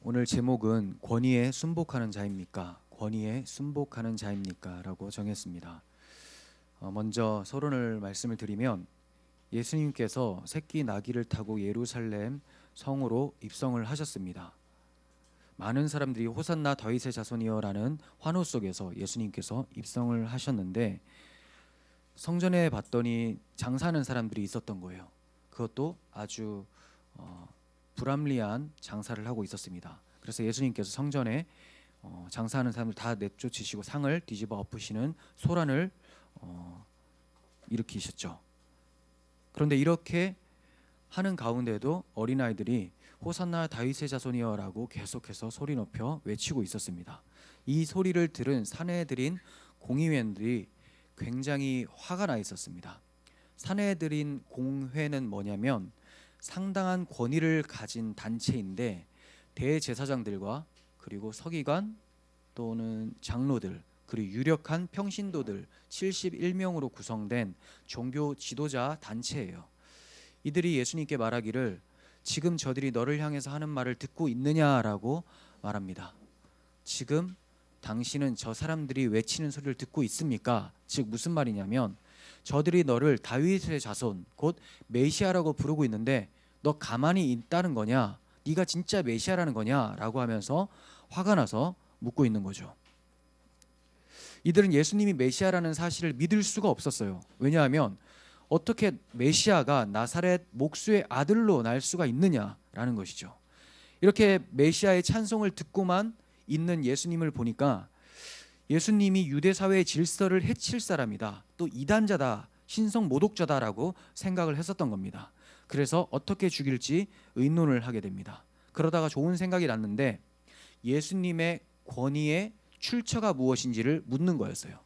오늘 제목은 권위에 순복하는 자입니까? 권위에 순복하는 자입니까? 라고 정했습니다. 먼저 서론을 말씀을 드리면 예수님께서 새끼 나귀를 타고 예루살렘 성으로 입성을 하셨습니다. 많은 사람들이 호산나 다윗의 자손이여라는 환호 속에서 예수님께서 입성을 하셨는데 성전에 봤더니 장사하는 사람들이 있었던 거예요. 그것도 아주 불합리한 장사를 하고 있었습니다. 그래서 예수님께서 성전에 장사하는 사람들 다 내쫓으시고 상을 뒤집어 엎으시는 소란을 일으키셨죠. 그런데 이렇게 하는 가운데도 어린아이들이 호산나 다윗의 자손이여라고 계속해서 소리 높여 외치고 있었습니다. 이 소리를 들은 사내들인 공의원들이 굉장히 화가 나 있었습니다. 사내들인 공회는 뭐냐면 상당한 권위를 가진 단체인데 대제사장들과 그리고 서기관 또는 장로들 그리고 유력한 평신도들 71명으로 구성된 종교 지도자 단체예요. 이들이 예수님께 말하기를 지금 저들이 너를 향해서 하는 말을 듣고 있느냐라고 말합니다. 지금 당신은 저 사람들이 외치는 소리를 듣고 있습니까? 즉 무슨 말이냐면 저들이 너를 다윗의 자손 곧 메시아라고 부르고 있는데 너 가만히 있다는 거냐? 네가 진짜 메시아라는 거냐? 라고 하면서 화가 나서 묻고 있는 거죠. 이들은 예수님이 메시아라는 사실을 믿을 수가 없었어요. 왜냐하면 어떻게 메시아가 나사렛 목수의 아들로 날 수가 있느냐라는 것이죠. 이렇게 메시아의 찬송을 듣고만 있는 예수님을 보니까 예수님이 유대 사회의 질서를 해칠 사람이다, 또 이단자다, 신성 모독자다라고 생각을 했었던 겁니다. 그래서 어떻게 죽일지 의논을 하게 됩니다. 그러다가 좋은 생각이 났는데 예수님의 권위의 출처가 무엇인지를 묻는 거였어요.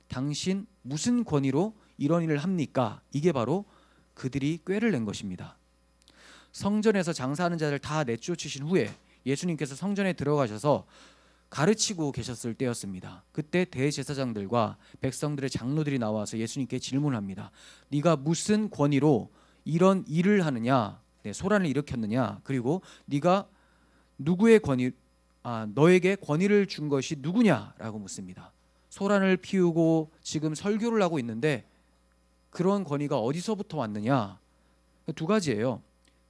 당신 무슨 권위로 이런 일을 합니까? 이게 바로 그들이 꾀를 낸 것입니다. 성전에서 장사하는 자들 다 내쫓으신 후에 예수님께서 성전에 들어가셔서 가르치고 계셨을 때였습니다. 그때 대제사장들과 백성들의 장로들이 나와서 예수님께 질문합니다. 네가 무슨 권위로 이런 일을 하느냐? 소란을 일으켰느냐? 그리고 네가 누구의 너에게 권위를 준 것이 누구냐라고 묻습니다. 소란을 피우고 지금 설교를 하고 있는데 그런 권위가 어디서부터 왔느냐? 두 가지예요.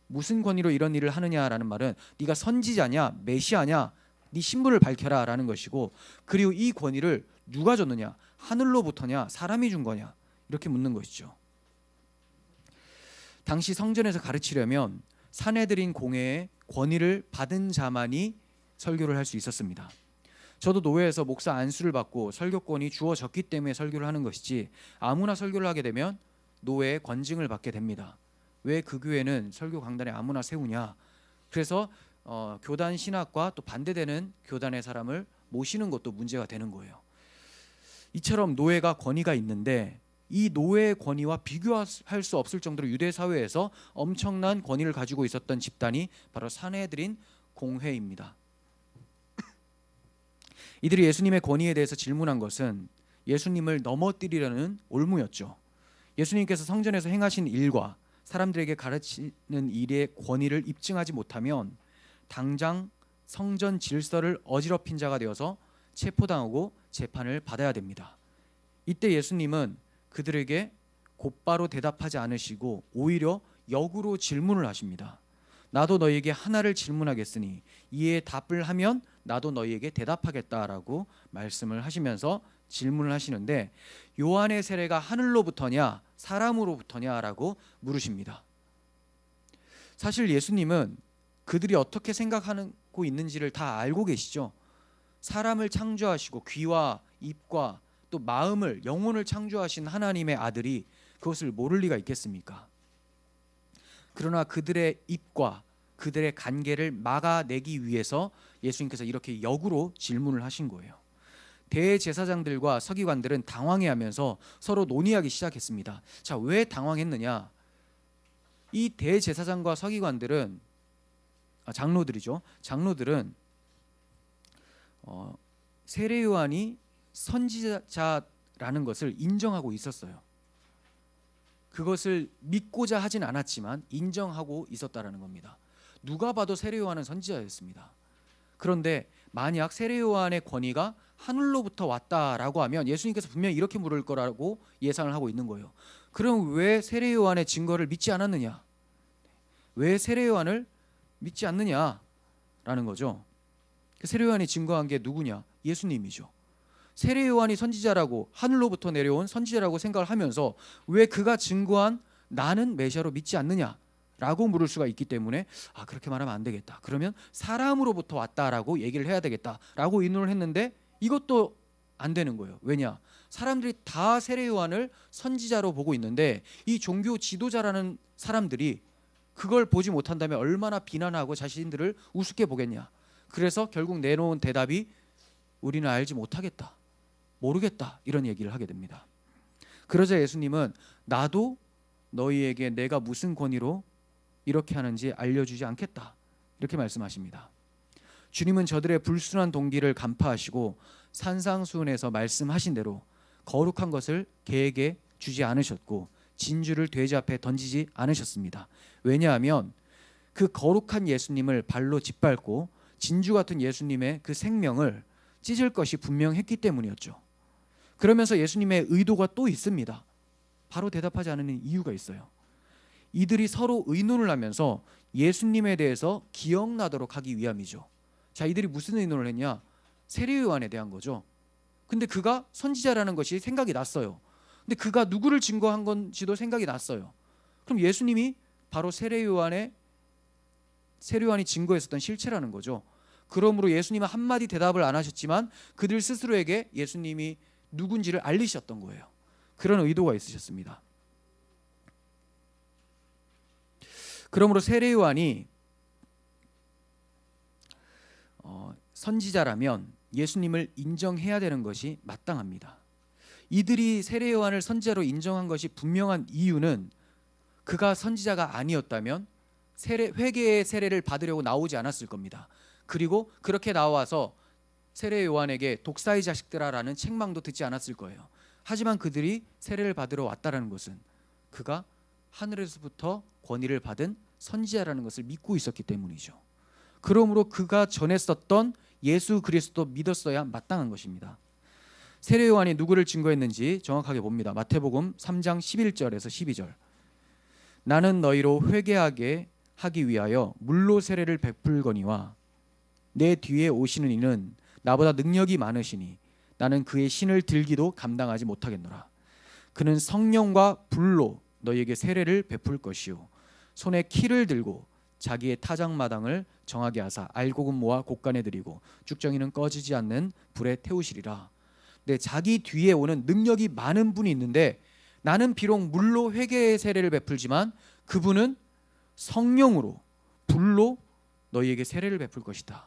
무슨 권위로 이런 일을 하느냐라는 말은 네가 선지자냐, 메시아냐, 네 신분을 밝혀라 라는 것이고, 그리고 이 권위를 누가 줬느냐, 하늘로부터냐, 사람이 준 거냐, 이렇게 묻는 것이죠. 당시 성전에서 가르치려면 사내들인 공회의 권위를 받은 자만이 설교를 할 수 있었습니다. 저도 노회에서 목사 안수를 받고 설교권이 주어졌기 때문에 설교를 하는 것이지 아무나 설교를 하게 되면 노회의 권징을 받게 됩니다. 왜 그 교회는 설교 강단에 아무나 세우냐? 그래서 교단 신학과 또 반대되는 교단의 사람을 모시는 것도 문제가 되는 거예요. 이처럼 노예가 권위가 있는데 이 노예의 권위와 비교할 수 없을 정도로 유대 사회에서 엄청난 권위를 가지고 있었던 집단이 바로 사내들인 공회입니다. 이들이 예수님의 권위에 대해서 질문한 것은 예수님을 넘어뜨리려는 올무였죠. 예수님께서 성전에서 행하신 일과 사람들에게 가르치는 일의 권위를 입증하지 못하면 당장 성전 질서를 어지럽힌 자가 되어서 체포당하고 재판을 받아야 됩니다. 이때 예수님은 그들에게 곧바로 대답하지 않으시고 오히려 역으로 질문을 하십니다. 나도 너희에게 하나를 질문하겠으니 이에 답을 하면 나도 너희에게 대답하겠다라고 말씀을 하시면서 질문을 하시는데 요한의 세례가 하늘로부터냐 사람으로부터냐라고 물으십니다. 사실 예수님은 그들이 어떻게 생각하고 있는지를 다 알고 계시죠. 사람을 창조하시고 귀와 입과 또 마음을, 영혼을 창조하신 하나님의 아들이 그것을 모를 리가 있겠습니까? 그러나 그들의 입과 그들의 간계를 막아내기 위해서 예수님께서 이렇게 역으로 질문을 하신 거예요. 대제사장들과 서기관들은 당황해하면서 서로 논의하기 시작했습니다. 자, 왜 당황했느냐? 이 대제사장과 서기관들은 장로들이죠. 장로들은 세례 요한이 선지자라는 것을 인정하고 있었어요. 그것을 믿고자 하진 않았지만 인정하고 있었다라는 겁니다. 누가 봐도 세례 요한은 선지자였습니다. 그런데 만약 세례 요한의 권위가 하늘로부터 왔다라고 하면 예수님께서 분명히 이렇게 물을 거라고 예상을 하고 있는 거예요. 그럼 왜 세례 요한의 증거를 믿지 않았느냐? 왜 세례 요한을 믿지 않느냐라는 거죠. 세례 요한이 증거한 게 누구냐? 예수님이죠. 세례 요한이 선지자라고, 하늘로부터 내려온 선지자라고 생각을 하면서 왜 그가 증거한 나는 메시아로 믿지 않느냐라고 물을 수가 있기 때문에 그렇게 말하면 안 되겠다. 그러면 사람으로부터 왔다라고 얘기를 해야 되겠다라고 의논을 했는데 이것도 안 되는 거예요. 왜냐? 사람들이 다 세례 요한을 선지자로 보고 있는데 이 종교 지도자라는 사람들이 그걸 보지 못한다면 얼마나 비난하고 자신들을 우습게 보겠냐. 그래서 결국 내놓은 대답이 우리는 알지 못하겠다, 모르겠다, 이런 얘기를 하게 됩니다. 그러자 예수님은 나도 너희에게 내가 무슨 권위로 이렇게 하는지 알려주지 않겠다, 이렇게 말씀하십니다. 주님은 저들의 불순한 동기를 간파하시고 산상수훈에서 말씀하신 대로 거룩한 것을 개에게 주지 않으셨고 진주를 돼지 앞에 던지지 않으셨습니다. 왜냐하면 그 거룩한 예수님을 발로 짓밟고 진주 같은 예수님의 그 생명을 찢을 것이 분명했기 때문이었죠. 그러면서 예수님의 의도가 또 있습니다. 바로 대답하지 않는 이유가 있어요. 이들이 서로 의논을 하면서 예수님에 대해서 기억나도록 하기 위함이죠. 자, 이들이 무슨 의논을 했냐? 세례 요한에 대한 거죠. 근데 그가 선지자라는 것이 생각이 났어요. 근데 그가 누구를 증거한 건지도 생각이 났어요. 그럼 예수님이 바로 세례 요한이 증거했었던 실체라는 거죠. 그러므로 예수님은 한마디 대답을 안 하셨지만 그들 스스로에게 예수님이 누군지를 알리셨던 거예요. 그런 의도가 있으셨습니다. 그러므로 세례 요한이 선지자라면 예수님을 인정해야 되는 것이 마땅합니다. 이들이 세례 요한을 선지자로 인정한 것이 분명한 이유는 그가 선지자가 아니었다면 회개의 세례를 받으려고 나오지 않았을 겁니다. 그리고 그렇게 나와서 세례 요한에게 독사의 자식들아라는 책망도 듣지 않았을 거예요. 하지만 그들이 세례를 받으러 왔다라는 것은 그가 하늘에서부터 권위를 받은 선지자라는 것을 믿고 있었기 때문이죠. 그러므로 그가 전했었던 예수 그리스도 믿었어야 마땅한 것입니다. 세례 요한이 누구를 증거했는지 정확하게 봅니다. 마태복음 3장 11절에서 12절. 나는 너희로 회개하게 하기 위하여 물로 세례를 베풀거니와 내 뒤에 오시는 이는 나보다 능력이 많으시니 나는 그의 신을 들기도 감당하지 못하겠노라. 그는 성령과 불로 너희에게 세례를 베풀 것이요 손에 키를 들고 자기의 타작마당을 정하게 하사 알곡은 모아 곳간에 들이고 쭉정이는 꺼지지 않는 불에 태우시리라. 네, 자기 뒤에 오는 능력이 많은 분이 있는데 나는 비록 물로 회개의 세례를 베풀지만 그분은 성령으로 불로 너희에게 세례를 베풀 것이다.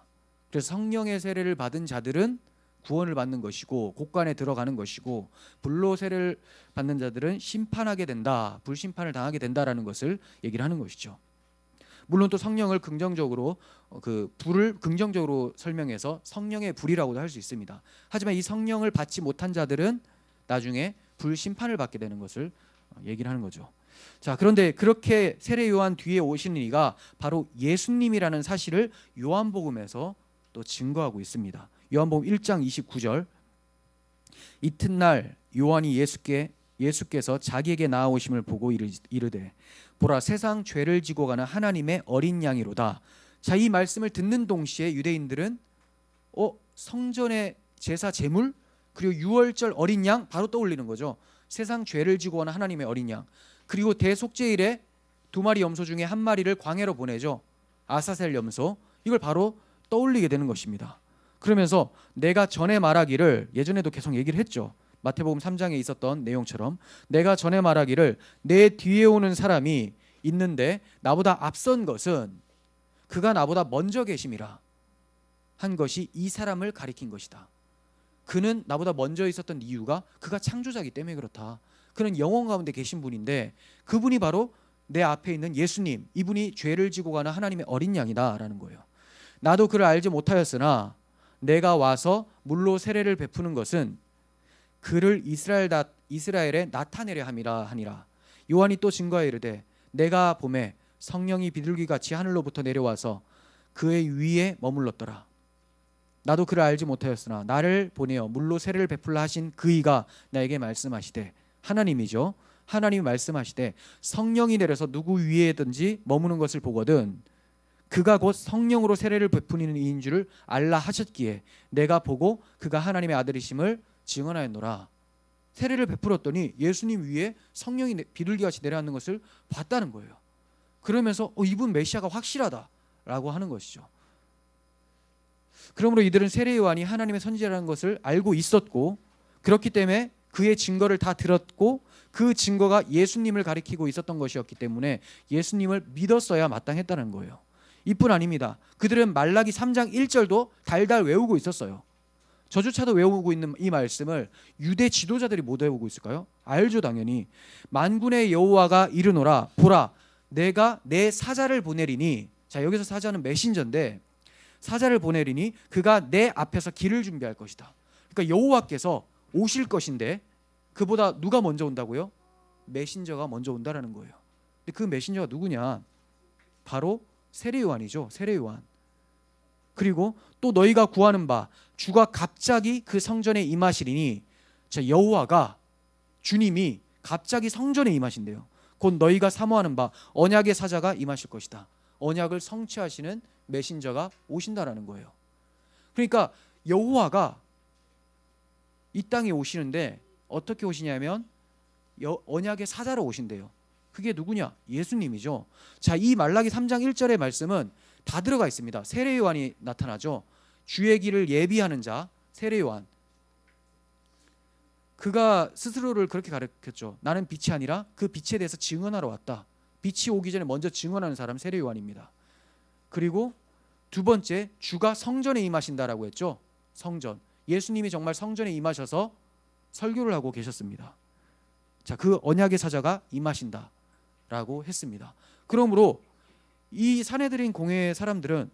그래서 성령의 세례를 받은 자들은 구원을 받는 것이고 곳간에 들어가는 것이고 불로 세례를 받는 자들은 심판하게 된다, 불심판을 당하게 된다라는 것을 얘기를 하는 것이죠. 물론 또 성령을 긍정적으로 불을 긍정적으로 설명해서 성령의 불이라고도 할 수 있습니다. 하지만 이 성령을 받지 못한 자들은 나중에 불심판을 받게 되는 것을 얘기를 하는 거죠. 자, 그런데 그렇게 세례 요한 뒤에 오시는 이가 바로 예수님이라는 사실을 요한복음에서 또 증거하고 있습니다. 요한복음 1장 29절. 이튿날 요한이 예수께서 자기에게 나아오심을 보고 이르되 보라 세상 죄를 지고 가는 하나님의 어린 양이로다. 자, 이 말씀을 듣는 동시에 유대인들은 성전의 제사 제물 그리고 유월절 어린 양 바로 떠올리는 거죠. 세상 죄를 지고 가는 하나님의 어린 양. 그리고 대속죄일에 2마리 염소 중에 1마리를 광야로 보내죠. 아사셀 염소. 이걸 바로 떠올리게 되는 것입니다. 그러면서 내가 전에 말하기를, 예전에도 계속 얘기를 했죠. 마태복음 3장에 있었던 내용처럼 내가 전에 말하기를 내 뒤에 오는 사람이 있는데 나보다 앞선 것은 그가 나보다 먼저 계심이라 한 것이 이 사람을 가리킨 것이다. 그는 나보다 먼저 있었던 이유가 그가 창조자이기 때문에 그렇다. 그는 영원 가운데 계신 분인데 그분이 바로 내 앞에 있는 예수님, 이분이 죄를 지고 가는 하나님의 어린 양이다라는 거예요. 나도 그를 알지 못하였으나 내가 와서 물로 세례를 베푸는 것은 그를 이스라엘에 나타내려 함이라 하니라. 요한이 또 증거하여 이르되 내가 보매 성령이 비둘기같이 하늘로부터 내려와서 그의 위에 머물렀더라. 나도 그를 알지 못하였으나 나를 보내어 물로 세례를 베풀라 하신 그이가 나에게 말씀하시되, 하나님이죠. 하나님이 말씀하시되 성령이 내려서 누구 위에든지 머무는 것을 보거든 그가 곧 성령으로 세례를 베푸는 이인 줄을 알라 하셨기에 내가 보고 그가 하나님의 아들이심을 증언하였노라. 세례를 베풀었더니 예수님 위에 성령이 비둘기같이 내려앉는 것을 봤다는 거예요. 그러면서 이분 메시아가 확실하다라고 하는 것이죠. 그러므로 이들은 세례 요한이 하나님의 선지자라는 것을 알고 있었고, 그렇기 때문에 그의 증거를 다 들었고 그 증거가 예수님을 가리키고 있었던 것이었기 때문에 예수님을 믿었어야 마땅했다는 거예요. 이뿐 아닙니다. 그들은 말라기 3장 1절도 달달 외우고 있었어요. 저조차도 외우고 있는 이 말씀을 유대 지도자들이 못 외우고 있을까요? 알죠, 당연히. 만군의 여호와가 이르노라, 보라 내가 내 사자를 보내리니, 자 여기서 사자는 메신저인데, 사자를 보내리니 그가 내 앞에서 길을 준비할 것이다. 그러니까 여호와께서 오실 것인데 그보다 누가 먼저 온다고요? 메신저가 먼저 온다라는 거예요. 근데 그 메신저가 누구냐? 바로 세례 요한이죠. 세례 요한. 그리고 또 너희가 구하는 바 주가 갑자기 그 성전에 임하시리니, 자 여호와가, 주님이 갑자기 성전에 임하신대요. 곧 너희가 사모하는 바 언약의 사자가 임하실 것이다. 언약을 성취하시는 메신저가 오신다라는 거예요. 그러니까 여호와가 이 땅에 오시는데 어떻게 오시냐면 언약의 사자로 오신대요. 그게 누구냐? 예수님이죠. 자, 이 말라기 3장 1절의 말씀은 다 들어가 있습니다. 세례 요한이 나타나죠. 주의 길을 예비하는 자, 세례 요한. 그가 스스로를 그렇게 가르쳤죠. 나는 빛이 아니라 그 빛에 대해서 증언하러 왔다. 빛이 오기 전에 먼저 증언하는 사람 세례 요한입니다. 그리고 두 번째, 주가 성전에 임하신다라고 했죠. 성전. 예수님이 정말 성전에 임하셔서 설교를 하고 계셨습니다. 자, 그 언약의 사자가 임하신다라고 했습니다. 그러므로 이 사내들인 공회의 사람들은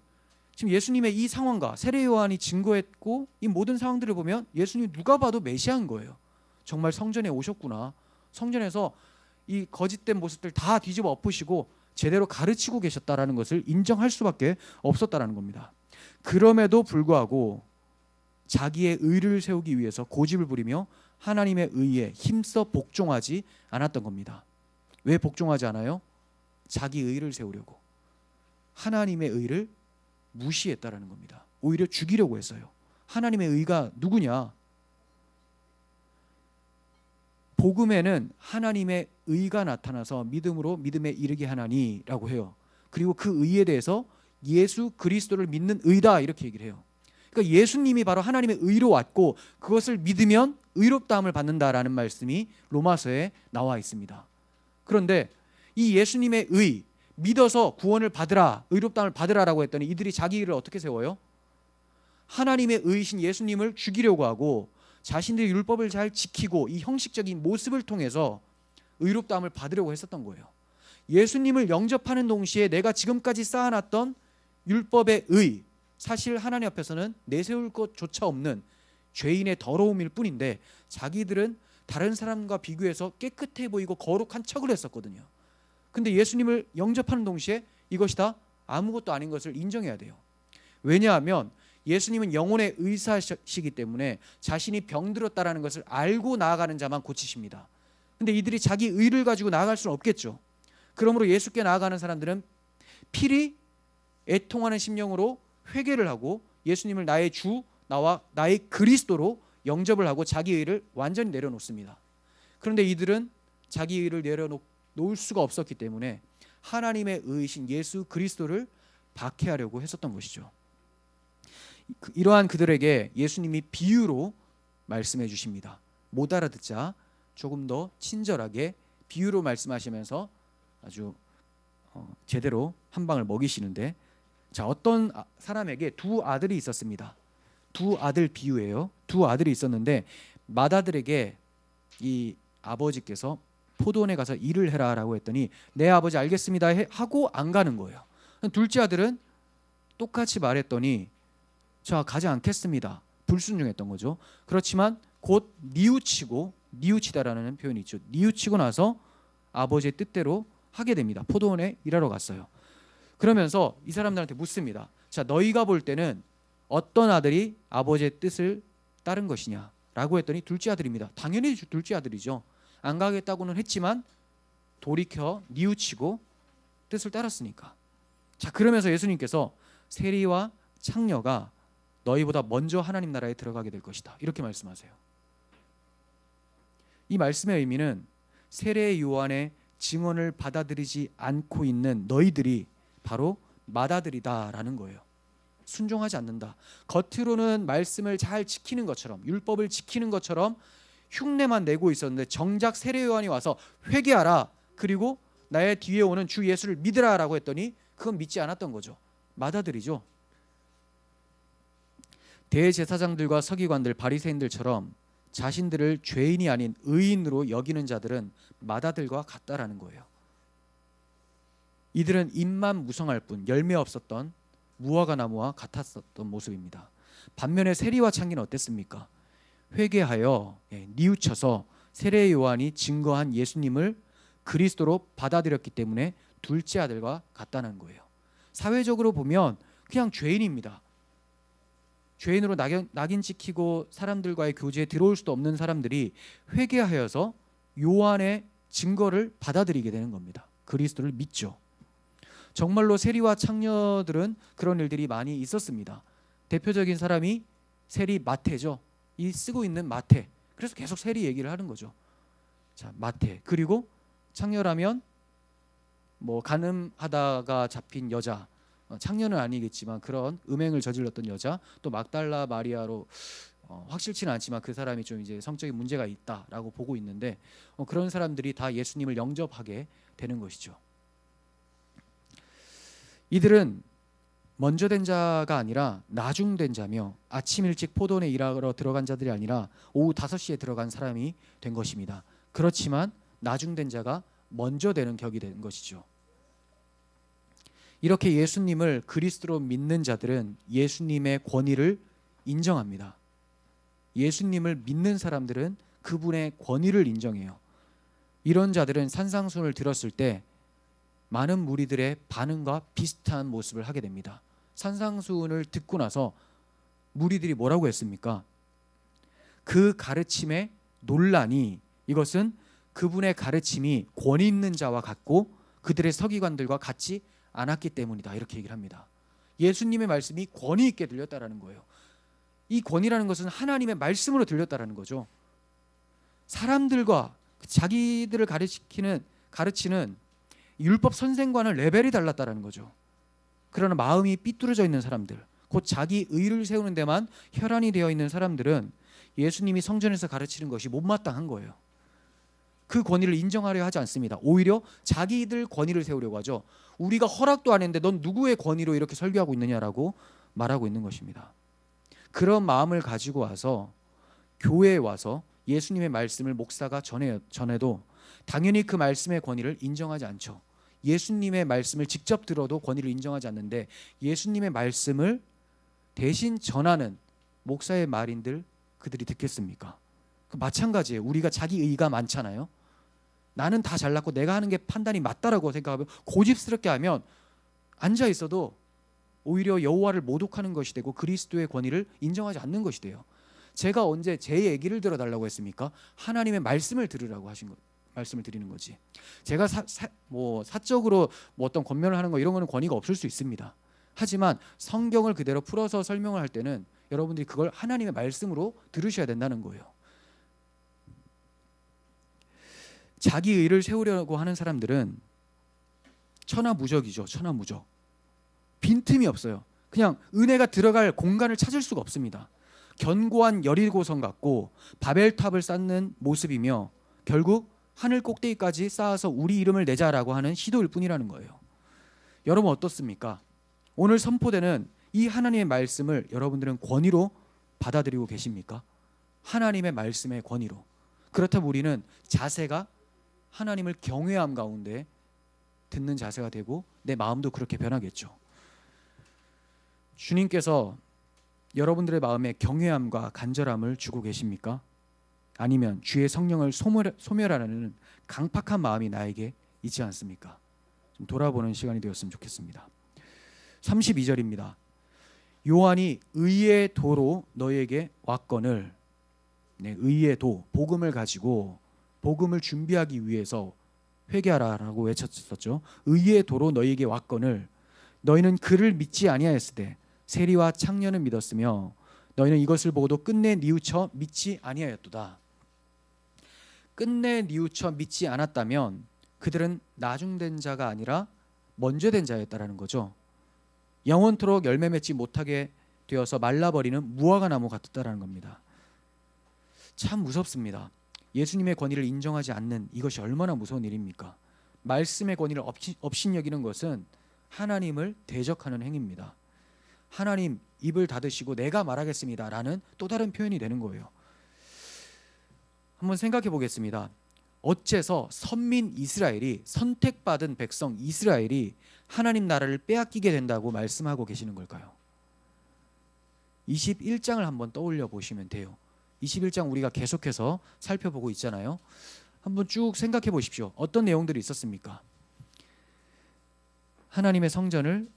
지금 예수님의 이 상황과 세례 요한이 증거했고 이 모든 상황들을 보면 예수님 누가 봐도 메시아인 거예요. 정말 성전에 오셨구나. 성전에서 이 거짓된 모습들 다 뒤집어 엎으시고 제대로 가르치고 계셨다라는 것을 인정할 수밖에 없었다라는 겁니다. 그럼에도 불구하고 자기의 의를 세우기 위해서 고집을 부리며 하나님의 의에 힘써 복종하지 않았던 겁니다. 왜 복종하지 않아요? 자기 의를 세우려고. 하나님의 의를 무시했다라는 겁니다. 오히려 죽이려고 했어요. 하나님의 의가 누구냐? 복음에는 하나님의 의가 나타나서 믿음으로 믿음에 이르게 하나니라고 해요. 그리고 그 의에 대해서 예수 그리스도를 믿는 의다 이렇게 얘기를 해요. 그러니까 예수님이 바로 하나님의 의로 왔고 그것을 믿으면 의롭다함을 받는다라는 말씀이 로마서에 나와 있습니다. 그런데 이 예수님의 의, 믿어서 구원을 받으라, 의롭다함을 받으라라고 했더니 이들이 자기 의를 어떻게 세워요? 하나님의 의이신 예수님을 죽이려고 하고 자신들의 율법을 잘 지키고 이 형식적인 모습을 통해서 의롭다함을 받으려고 했었던 거예요. 예수님을 영접하는 동시에 내가 지금까지 쌓아놨던 율법의 의, 사실 하나님 앞에서는 내세울 것조차 없는 죄인의 더러움일 뿐인데 자기들은 다른 사람과 비교해서 깨끗해 보이고 거룩한 척을 했었거든요. 근데 예수님을 영접하는 동시에 이것이 다 아무것도 아닌 것을 인정해야 돼요. 왜냐하면 예수님은 영혼의 의사시기 때문에 자신이 병들었다라는 것을 알고 나아가는 자만 고치십니다. 근데 이들이 자기 의를 가지고 나아갈 수는 없겠죠. 그러므로 예수께 나아가는 사람들은 필히 애통하는 심령으로 회개를 하고 예수님을 나의 주, 나의 그리스도로 영접을 하고 자기 의를 완전히 내려놓습니다. 그런데 이들은 자기 의를 내려놓을 수가 없었기 때문에 하나님의 의이신 예수 그리스도를 박해하려고 했었던 것이죠. 이러한 그들에게 예수님이 비유로 말씀해 주십니다. 못 알아듣자 조금 더 친절하게 비유로 말씀하시면서 아주 제대로 한 방을 먹이시는데, 자, 어떤 사람에게 두 아들이 있었습니다. 두 아들 비유예요. 두 아들이 있었는데 맏아들에게 이 아버지께서 포도원에 가서 일을 해라라고 했더니 네 아버지 알겠습니다 하고 안 가는 거예요. 둘째 아들은 똑같이 말했더니 자 가지 않겠습니다. 불순종했던 거죠. 그렇지만 곧 뉘우치다라는 표현이 있죠. 뉘우치고 나서 아버지의 뜻대로 하게 됩니다. 포도원에 일하러 갔어요. 그러면서 이 사람들한테 묻습니다. 자, 너희가 볼 때는 어떤 아들이 아버지의 뜻을 따른 것이냐라고 했더니 둘째 아들입니다. 당연히 둘째 아들이죠. 안 가겠다고는 했지만 돌이켜 뉘우치고 뜻을 따랐으니까. 자, 그러면서 예수님께서 세리와 창녀가 너희보다 먼저 하나님 나라에 들어가게 될 것이다, 이렇게 말씀하세요. 이 말씀의 의미는 세례 요한의 증언을 받아들이지 않고 있는 너희들이 바로 맏아들이다라는 거예요. 순종하지 않는다. 겉으로는 말씀을 잘 지키는 것처럼, 율법을 지키는 것처럼 흉내만 내고 있었는데 정작 세례 요한이 와서 회개하라, 그리고 나의 뒤에 오는 주 예수를 믿으라라고 했더니 그건 믿지 않았던 거죠. 맏아들이죠. 대제사장들과 서기관들, 바리새인들처럼 자신들을 죄인이 아닌 의인으로 여기는 자들은 맏아들과 같다라는 거예요. 이들은 잎만 무성할 뿐 열매 없었던 무화과 나무와 같았었던 모습입니다. 반면에 세리와 창기는 어땠습니까? 회개하여 뉘우쳐서 세례 요한이 증거한 예수님을 그리스도로 받아들였기 때문에 둘째 아들과 같다는 거예요. 사회적으로 보면 그냥 죄인입니다. 죄인으로 낙인 찍히고 사람들과의 교제에 들어올 수도 없는 사람들이 회개하여서 요한의 증거를 받아들이게 되는 겁니다. 그리스도를 믿죠. 정말로 세리와 창녀들은 그런 일들이 많이 있었습니다. 대표적인 사람이 세리 마태죠. 이 쓰고 있는 마태. 그래서 계속 세리 얘기를 하는 거죠. 자, 마태. 그리고 창녀라면 뭐 간음하다가 잡힌 여자, 창녀는 아니겠지만 그런 음행을 저질렀던 여자, 또 막달라 마리아로 확실치는 않지만 그 사람이 좀 이제 성적인 문제가 있다라고 보고 있는데 그런 사람들이 다 예수님을 영접하게 되는 것이죠. 이들은 먼저 된 자가 아니라 나중된 자며 아침 일찍 포도원에 일하러 들어간 자들이 아니라 오후 5시에 들어간 사람이 된 것입니다. 그렇지만 나중된 자가 먼저 되는 격이 된 것이죠. 이렇게 예수님을 그리스도로 믿는 자들은 예수님의 권위를 인정합니다. 예수님을 믿는 사람들은 그분의 권위를 인정해요. 이런 자들은 산상수훈을 들었을 때 많은 무리들의 반응과 비슷한 모습을 하게 됩니다. 산상수훈을 듣고 나서 무리들이 뭐라고 했습니까? 그 가르침의 논란이, 이것은 그분의 가르침이 권위 있는 자와 같고 그들의 서기관들과 같지 않았기 때문이다, 이렇게 얘기를 합니다. 예수님의 말씀이 권위 있게 들렸다라는 거예요. 이 권위라는 것은 하나님의 말씀으로 들렸다라는 거죠. 사람들과 자기들을 가르치는 율법 선생과는 레벨이 달랐다라는 거죠. 그러나 마음이 삐뚤어져 있는 사람들, 곧 자기 의를 세우는 데만 혈안이 되어 있는 사람들은 예수님이 성전에서 가르치는 것이 못마땅한 거예요. 그 권위를 인정하려 하지 않습니다. 오히려 자기들 권위를 세우려고 하죠. 우리가 허락도 안 했는데 넌 누구의 권위로 이렇게 설교하고 있느냐라고 말하고 있는 것입니다. 그런 마음을 가지고 와서 교회에 와서 예수님의 말씀을 목사가 전해도 당연히 그 말씀의 권위를 인정하지 않죠. 예수님의 말씀을 직접 들어도 권위를 인정하지 않는데 예수님의 말씀을 대신 전하는 목사의 말인들 그들이 듣겠습니까? 마찬가지예요. 우리가 자기 의가 많잖아요. 나는 다 잘났고 내가 하는 게 판단이 맞다라고 생각하면 고집스럽게 하면 앉아 있어도 오히려 여호와를 모독하는 것이 되고 그리스도의 권위를 인정하지 않는 것이 돼요. 제가 언제 제 얘기를 들어달라고 했습니까? 하나님의 말씀을 들으라고 하신 것, 말씀을 드리는 거지. 제가 사적으로 뭐 어떤 권면을 하는 거 이런 거는 권위가 없을 수 있습니다. 하지만 성경을 그대로 풀어서 설명을 할 때는 여러분들이 그걸 하나님의 말씀으로 들으셔야 된다는 거예요. 자기 의를 세우려고 하는 사람들은 천하무적이죠. 천하무적. 빈틈이 없어요. 그냥 은혜가 들어갈 공간을 찾을 수가 없습니다. 견고한 여리고성 같고 바벨탑을 쌓는 모습이며 결국 하늘 꼭대기까지 쌓아서 우리 이름을 내자라고 하는 시도일 뿐이라는 거예요. 여러분 어떻습니까? 오늘 선포되는 이 하나님의 말씀을 여러분들은 권위로 받아들이고 계십니까? 하나님의 말씀의 권위로. 그렇다면 우리는 자세가 하나님을 경외함 가운데 듣는 자세가 되고 내 마음도 그렇게 변하겠죠. 주님께서 여러분들의 마음에 경외함과 간절함을 주고 계십니까? 아니면 주의 성령을 소멸하려는 강팍한 마음이 나에게 있지 않습니까? 좀 돌아보는 시간이 되었으면 좋겠습니다. 32절입니다. 요한이 의의 도로 너희에게 왔거늘, 의의 도, 복음을 가지고 복음을 준비하기 위해서 회개하라라고 외쳤었죠. 의의 도로 너희에게 왔거늘 너희는 그를 믿지 아니하였으되 세리와 창녀는 믿었으며 너희는 이것을 보고도 끝내 뉘우쳐 믿지 아니하였도다. 끝내 뉘우쳐 믿지 않았다면 그들은 나중된 자가 아니라 먼저 된 자였다라는 거죠. 영원토록 열매 맺지 못하게 되어서 말라버리는 무화과 나무 같았다라는 겁니다. 참 무섭습니다. 예수님의 권위를 인정하지 않는 이것이 얼마나 무서운 일입니까? 말씀의 권위를 업신여기는 것은 하나님을 대적하는 행위입니다. 하나님 입을 닫으시고 내가 말하겠습니다 라는 또 다른 표현이 되는 거예요. 한번 생각해 보겠습니다. 어째서 선민 이스라엘이, 선택받은 백성 이스라엘이 하나님 나라를 빼앗기게 된다고 말씀하고 계시는 걸까요? 21장을 한번 떠올려 보시면 돼요. 21장 우리가 계속해서 살펴보고 있잖아요. 한번 쭉 생각해 보십시오. 어떤 내용들이 있었습니까? 하나님의 성전을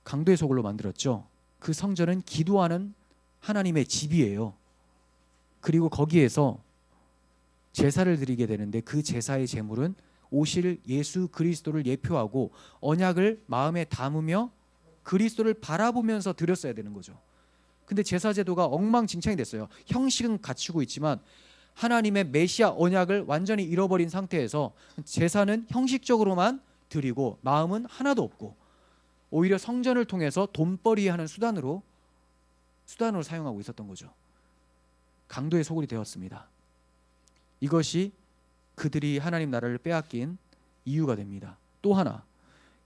강도의 소굴로 만들었죠. 그 성전은 기도하는 하나님의 집이에요. 그리고 거기에서 제사를 드리게 되는데 그 제사의 제물은 오실 예수 그리스도를 예표하고 언약을 마음에 담으며 그리스도를 바라보면서 드렸어야 되는 거죠. 근데 제사 제도가 엉망진창이 됐어요. 형식은 갖추고 있지만 하나님의 메시아 언약을 완전히 잃어버린 상태에서 제사는 형식적으로만 드리고 마음은 하나도 없고 오히려 성전을 통해서 돈벌이하는 수단으로 사용하고 있었던 거죠. 강도의 소굴이 되었습니다. 이것이 그들이 하나님 나라를 빼앗긴 이유가 됩니다. 또 하나,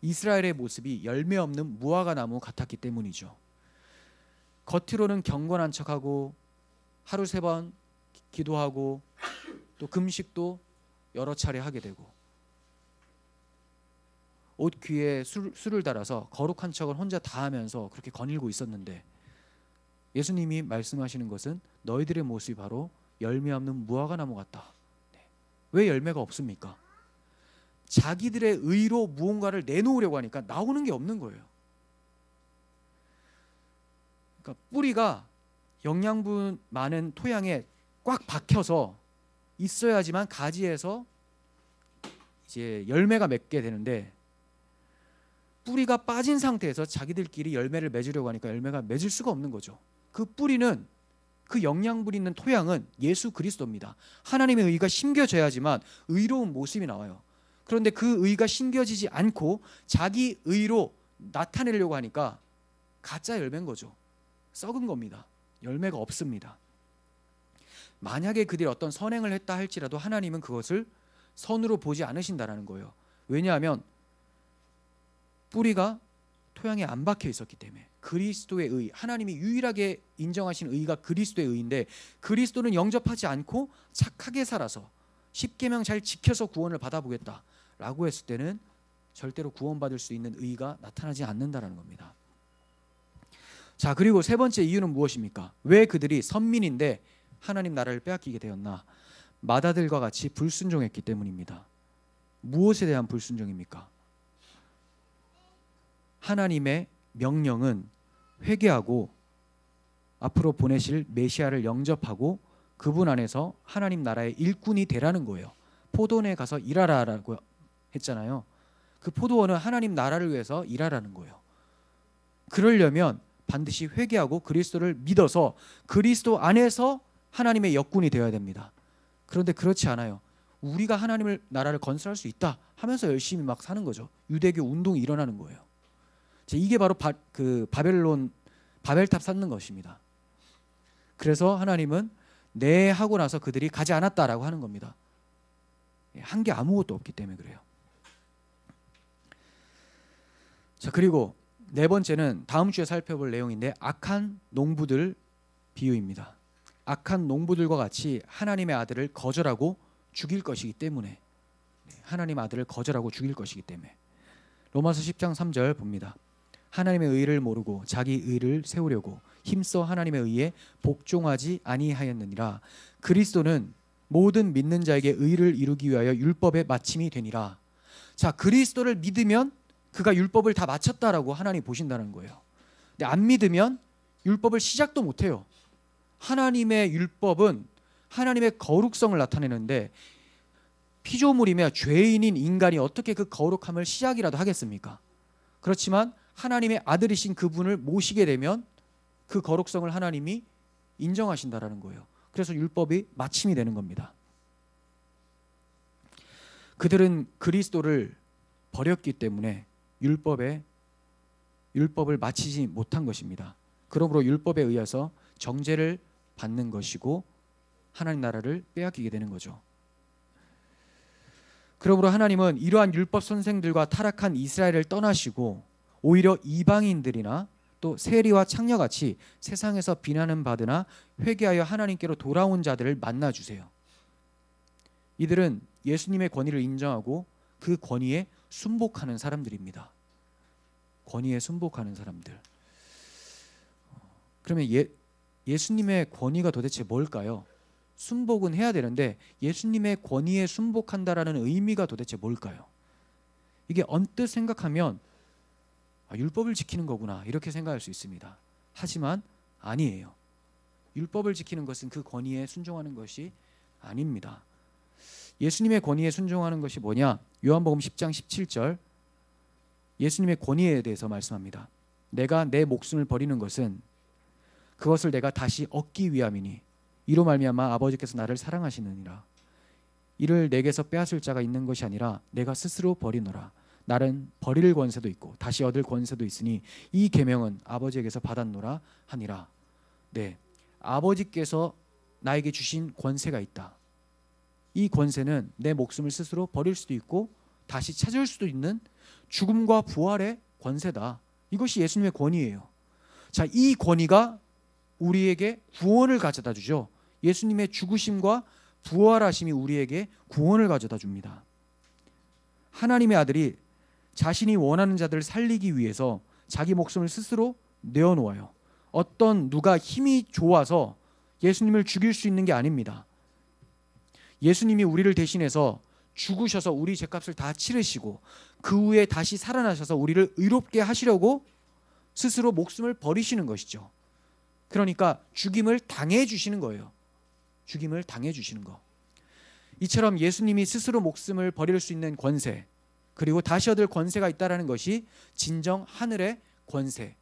이스라엘의 모습이 열매 없는 무화과 나무 같았기 때문이죠. 겉으로는 경건한 척하고 하루 3번 기도하고 또 금식도 여러 차례 하게 되고 옷 귀에 술을 달아서 거룩한 척을 혼자 다 하면서 그렇게 거닐고 있었는데 예수님이 말씀하시는 것은 너희들의 모습이 바로 열매 없는 무화과 나무 같다. 왜 열매가 없습니까? 자기들의 의로 무언가를 내놓으려고 하니까 나오는 게 없는 거예요. 그러니까 뿌리가 영양분 많은 토양에 꽉 박혀서 있어야지만 가지에서 이제 열매가 맺게 되는데 뿌리가 빠진 상태에서 자기들끼리 열매를 맺으려고 하니까 열매가 맺을 수가 없는 거죠. 그 뿌리는, 그 영양분 있는 토양은 예수 그리스도입니다. 하나님의 의가 심겨져야지만 의로운 모습이 나와요. 그런데 그 의가 심겨지지 않고 자기 의로 나타내려고 하니까 가짜 열매인 거죠. 썩은 겁니다. 열매가 없습니다. 만약에 그들이 어떤 선행을 했다 할지라도 하나님은 그것을 선으로 보지 않으신다라는 거예요. 왜냐하면 뿌리가 토양에 안 박혀 있었기 때문에. 그리스도의 의, 하나님이 유일하게 인정하신 의가 그리스도의 의인데 그리스도는 영접하지 않고 착하게 살아서 십계명 잘 지켜서 구원을 받아보겠다라고 했을 때는 절대로 구원받을 수 있는 의가 나타나지 않는다라는 겁니다. 자, 그리고 세 번째 이유는 무엇입니까? 왜 그들이 선민인데 하나님 나라를 빼앗기게 되었나? 마다들과 같이 불순종했기 때문입니다. 무엇에 대한 불순종입니까? 하나님의 명령은 회개하고 앞으로 보내실 메시아를 영접하고 그분 안에서 하나님 나라의 일꾼이 되라는 거예요. 포도원에 가서 일하라라고 했잖아요. 그 포도원은 하나님 나라를 위해서 일하라는 거예요. 그러려면 반드시 회개하고 그리스도를 믿어서 그리스도 안에서 하나님의 역군이 되어야 됩니다. 그런데 그렇지 않아요. 우리가 하나님의 나라를 건설할 수 있다 하면서 열심히 막 사는 거죠. 유대교 운동이 일어나는 거예요. 이게 바로 바벨탑 쌓는 것입니다. 그래서 하나님은 네 하고 나서 그들이 가지 않았다라고 하는 겁니다. 한 게 아무것도 없기 때문에 그래요. 자, 그리고 네 번째는 다음 주에 살펴볼 내용인데 악한 농부들 비유입니다. 악한 농부들과 같이 하나님의 아들을 거절하고 죽일 것이기 때문에, 하나님 아들을 거절하고 죽일 것이기 때문에. 로마서 10장 3절 봅니다. 하나님의 의를 모르고 자기 의를 세우려고 힘써 하나님의 의에 복종하지 아니하였느니라. 그리스도는 모든 믿는 자에게 의를 이루기 위하여 율법의 마침이 되니라. 자, 그리스도를 믿으면 그가 율법을 다 마쳤다라고 하나님 보신다는 거예요. 근데 안 믿으면 율법을 시작도 못해요. 하나님의 율법은 하나님의 거룩성을 나타내는데 피조물이며 죄인인 인간이 어떻게 그 거룩함을 시작이라도 하겠습니까? 그렇지만 하나님의 아들이신 그분을 모시게 되면 그 거룩성을 하나님이 인정하신다라는 거예요. 그래서 율법이 마침이 되는 겁니다. 그들은 그리스도를 버렸기 때문에 율법을 마치지 못한 것입니다. 그러므로 율법에 의해서 정죄를 받는 것이고 하나님 나라를 빼앗기게 되는 거죠. 그러므로 하나님은 이러한 율법 선생들과 타락한 이스라엘을 떠나시고 오히려 이방인들이나 또 세리와 창녀같이 세상에서 비난은 받으나 회개하여 하나님께로 돌아온 자들을 만나주세요. 이들은 예수님의 권위를 인정하고 그 권위에 순복하는 사람들입니다. 권위에 순복하는 사람들. 그러면 예수님의 권위가 도대체 뭘까요? 순복은 해야 되는데 예수님의 권위에 순복한다라는 의미가 도대체 뭘까요? 이게 언뜻 생각하면 율법을 지키는 거구나 이렇게 생각할 수 있습니다. 하지만 아니에요. 율법을 지키는 것은 그 권위에 순종하는 것이 아닙니다. 예수님의 권위에 순종하는 것이 뭐냐? 요한복음 10장 17절 예수님의 권위에 대해서 말씀합니다. 내가 내 목숨을 버리는 것은 그것을 내가 다시 얻기 위함이니 이로 말미암아 아버지께서 나를 사랑하시느니라. 이를 내게서 빼앗을 자가 있는 것이 아니라 내가 스스로 버리노라. 나는 버릴 권세도 있고 다시 얻을 권세도 있으니 이 계명은 아버지에게서 받았노라 하니라. 네, 아버지께서 나에게 주신 권세가 있다. 이 권세는 내 목숨을 스스로 버릴 수도 있고 다시 찾을 수도 있는 죽음과 부활의 권세다. 이것이 예수님의 권위예요. 자, 이 권위가 우리에게 구원을 가져다 주죠. 예수님의 죽으심과 부활하심이 우리에게 구원을 가져다 줍니다. 하나님의 아들이 자신이 원하는 자들을 살리기 위해서 자기 목숨을 스스로 내어놓아요. 어떤 누가 힘이 좋아서 예수님을 죽일 수 있는 게 아닙니다. 예수님이 우리를 대신해서 죽으셔서 우리 죄값을 다 치르시고 그 후에 다시 살아나셔서 우리를 의롭게 하시려고 스스로 목숨을 버리시는 것이죠. 그러니까 죽임을 당해 주시는 거예요. 죽임을 당해 주시는 거. 이처럼 예수님이 스스로 목숨을 버릴 수 있는 권세, 그리고 다시 얻을 권세가 있다라는 것이 진정 하늘의 권세,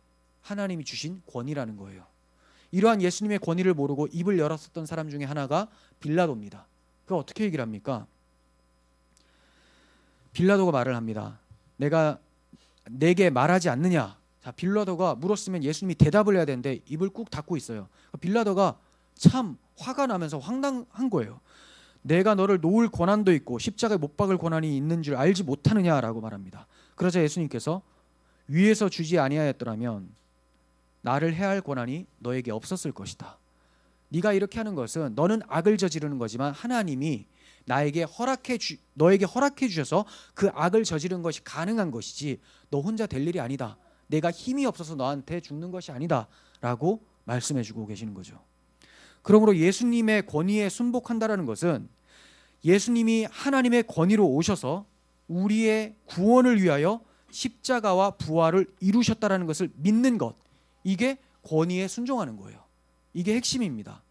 하나님이 주신 권위라는 거예요. 이러한 예수님의 권위를 모르고 입을 열었었던 사람 중에 하나가 빌라도입니다. 그가 어떻게 얘기를 합니까? 빌라도가 말을 합니다. 내게 말하지 않느냐? 자, 빌라도가 물었으면 예수님이 대답을 해야 되는데 입을 꾹 닫고 있어요. 빌라도가 참 화가 나면서 황당한 거예요. 내가 너를 놓을 권한도 있고 십자가에 못 박을 권한이 있는 줄 알지 못하느냐라고 말합니다. 그러자 예수님께서 위에서 주지 아니하였더라면 나를 해할 권한이 너에게 없었을 것이다. 네가 이렇게 하는 것은 너는 악을 저지르는 거지만 하나님이 너에게 허락해 주셔서 그 악을 저지르는 것이 가능한 것이지 너 혼자 될 일이 아니다. 내가 힘이 없어서 너한테 죽는 것이 아니다 라고 말씀해 주고 계시는 거죠. 그러므로 예수님의 권위에 순복한다라는 것은 예수님이 하나님의 권위로 오셔서 우리의 구원을 위하여 십자가와 부활을 이루셨다라는 것을 믿는 것, 이게 권위에 순종하는 거예요. 이게 핵심입니다.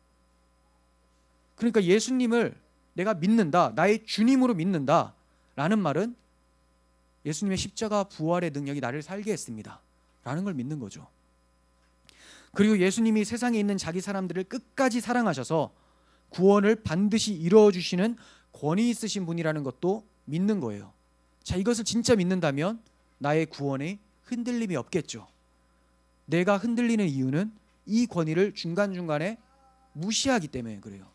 그러니까 예수님을 내가 믿는다, 나의 주님으로 믿는다 라는 말은 예수님의 십자가 부활의 능력이 나를 살게 했습니다 라는 걸 믿는 거죠. 그리고 예수님이 세상에 있는 자기 사람들을 끝까지 사랑하셔서 구원을 반드시 이루어주시는 권위 있으신 분이라는 것도 믿는 거예요. 자, 이것을 진짜 믿는다면 나의 구원에 흔들림이 없겠죠. 내가 흔들리는 이유는 이 권위를 중간중간에 무시하기 때문에 그래요.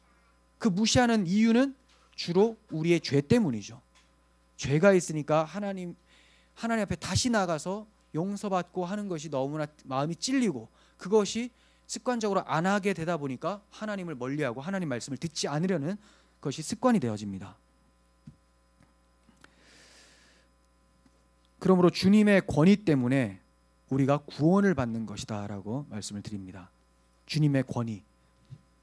그 무시하는 이유는 주로 우리의 죄 때문이죠. 죄가 있으니까 하나님 앞에 다시 나가서 용서받고 하는 것이 너무나 마음이 찔리고 그것이 습관적으로 안 하게 되다 보니까 하나님을 멀리하고 하나님 말씀을 듣지 않으려는 것이 습관이 되어집니다. 그러므로 주님의 권위 때문에 우리가 구원을 받는 것이다 라고 말씀을 드립니다. 주님의 권위,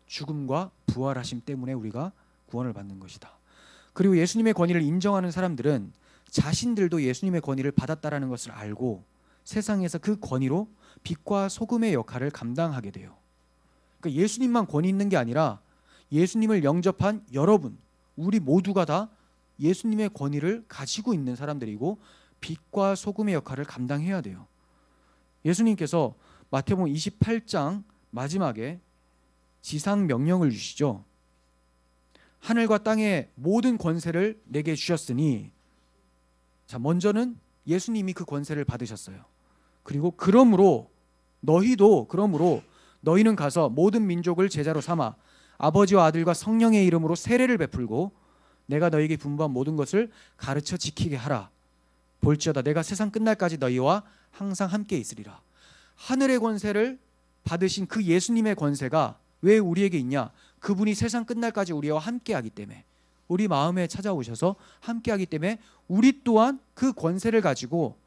죽음과 부활하심 때문에 우리가 구원을 받는 것이다. 그리고 예수님의 권위를 인정하는 사람들은 자신들도 예수님의 권위를 받았다라는 것을 알고 세상에서 그 권위로 빛과 소금의 역할을 감당하게 돼요. 그러니까 예수님만 권위 있는 게 아니라 예수님을 영접한 여러분, 우리 모두가 다 예수님의 권위를 가지고 있는 사람들이고 빛과 소금의 역할을 감당해야 돼요. 예수님께서 마태복음 28장 마지막에 지상 명령을 주시죠. 하늘과 땅의 모든 권세를 내게 주셨으니, 자, 먼저는 예수님이 그 권세를 받으셨어요. 그리고 그러므로 너희는 가서 모든 민족을 제자로 삼아 아버지와 아들과 성령의 이름으로 세례를 베풀고 내가 너희에게 분부한 모든 것을 가르쳐 지키게 하라. 볼지어다 내가 세상 끝날까지 너희와 항상 함께 있으리라. 하늘의 권세를 받으신 그 예수님의 권세가 왜 우리에게 있냐? 그분이 세상 끝날까지 우리와 함께하기 때문에, 우리 마음에 찾아오셔서 함께하기 때문에 우리 또한 그 권세를 가지고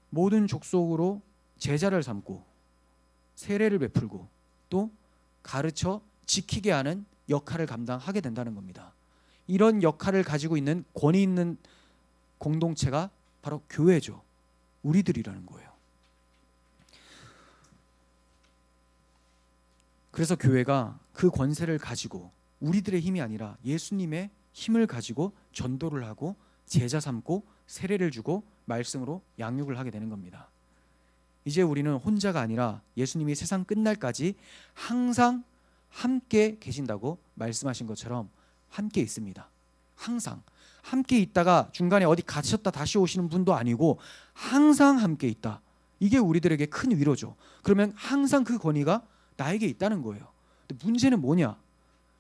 모든 족속으로 제자를 삼고 세례를 베풀고 또 가르쳐 지키게 하는 역할을 감당하게 된다는 겁니다. 이런 역할을 가지고 있는 권위 있는 공동체가 바로 교회죠. 우리들이라는 거예요. 그래서 교회가 그 권세를 가지고 우리들의 힘이 아니라 예수님의 힘을 가지고 전도를 하고 제자 삼고 세례를 주고 말씀으로 양육을 하게 되는 겁니다. 이제 우리는 혼자가 아니라 예수님이 세상 끝날까지 항상 함께 계신다고 말씀하신 것처럼 함께 있습니다. 항상 함께 있다가 중간에 어디 가셨다 다시 오시는 분도 아니고 항상 함께 있다. 이게 우리들에게 큰 위로죠. 그러면 항상 그 권위가 나에게 있다는 거예요. 근데 문제는 뭐냐?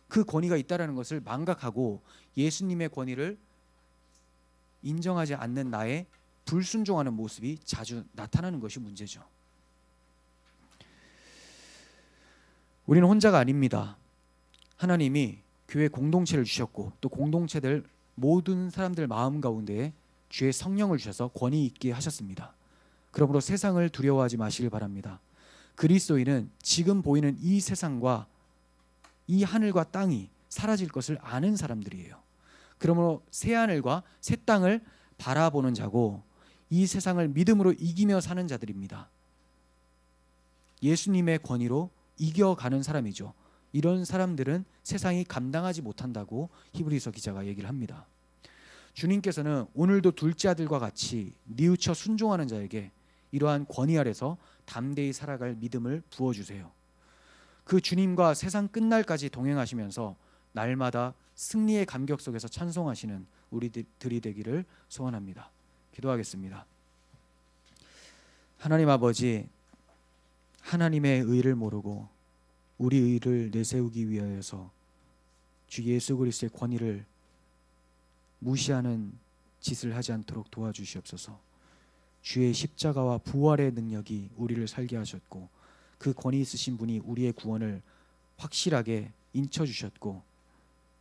그 권위가 있다는 것을 망각하고 예수님의 권위를 인정하지 않는 나의 불순종하는 모습이 자주 나타나는 것이 문제죠. 우리는 혼자가 아닙니다. 하나님이 교회 공동체를 주셨고 또 공동체들 모든 사람들 마음 가운데에 주의 성령을 주셔서 권위 있게 하셨습니다. 그러므로 세상을 두려워하지 마시길 바랍니다. 그리스도인은 지금 보이는 이 세상과 이 하늘과 땅이 사라질 것을 아는 사람들이에요. 그러므로 새 하늘과 새 땅을 바라보는 자고 이 세상을 믿음으로 이기며 사는 자들입니다. 예수님의 권위로 이겨가는 사람이죠. 이런 사람들은 세상이 감당하지 못한다고 히브리서 기자가 얘기를 합니다. 주님께서는 오늘도 둘째 아들과 같이 뉘우쳐 순종하는 자에게 이러한 권위 아래서 담대히 살아갈 믿음을 부어주세요. 그 주님과 세상 끝날까지 동행하시면서 날마다 승리의 감격 속에서 찬송하시는 우리들이 되기를 소원합니다. 기도하겠습니다. 하나님 아버지, 하나님의 의를 모르고 우리 의를 내세우기 위하여서 주 예수 그리스도의 권위를 무시하는 짓을 하지 않도록 도와주시옵소서. 주의 십자가와 부활의 능력이 우리를 살게 하셨고 그 권위 있으신 분이 우리의 구원을 확실하게 인쳐주셨고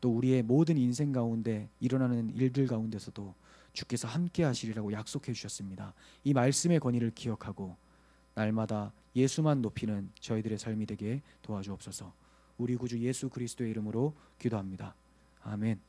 또 우리의 모든 인생 가운데 일어나는 일들 가운데서도 주께서 함께 하시리라고 약속해 주셨습니다. 이 말씀의 권위를 기억하고 날마다 예수만 높이는 저희들의 삶이 되게 도와주옵소서. 우리 구주 예수 그리스도의 이름으로 기도합니다. 아멘.